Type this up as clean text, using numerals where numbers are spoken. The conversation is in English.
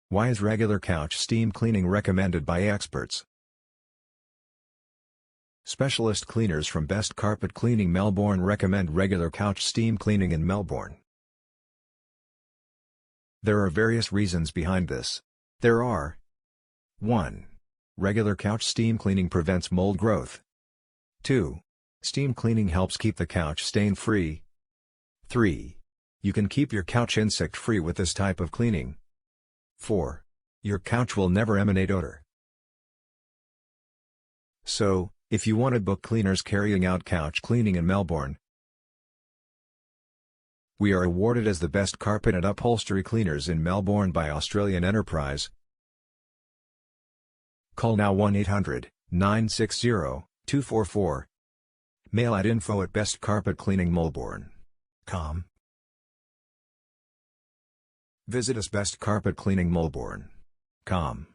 Why is regular couch steam cleaning recommended by experts? Specialist cleaners from Best Carpet Cleaning Melbourne recommend regular couch steam cleaning in Melbourne. There are various reasons behind this. There are 1. Regular couch steam cleaning prevents mold growth. 2. Steam cleaning helps keep the couch stain-free. 3. You can keep your couch insect-free with this type of cleaning. 4. Your couch will never emanate odor. So, if you want to book cleaners carrying out couch cleaning in Melbourne, we are awarded as the best carpet and upholstery cleaners in Melbourne by Australian Enterprise. Call now 1-800-960-244. Mail at info@bestcarpetcleaningmelbourne.com. Visit us bestcarpetcleaningmelbourne.com.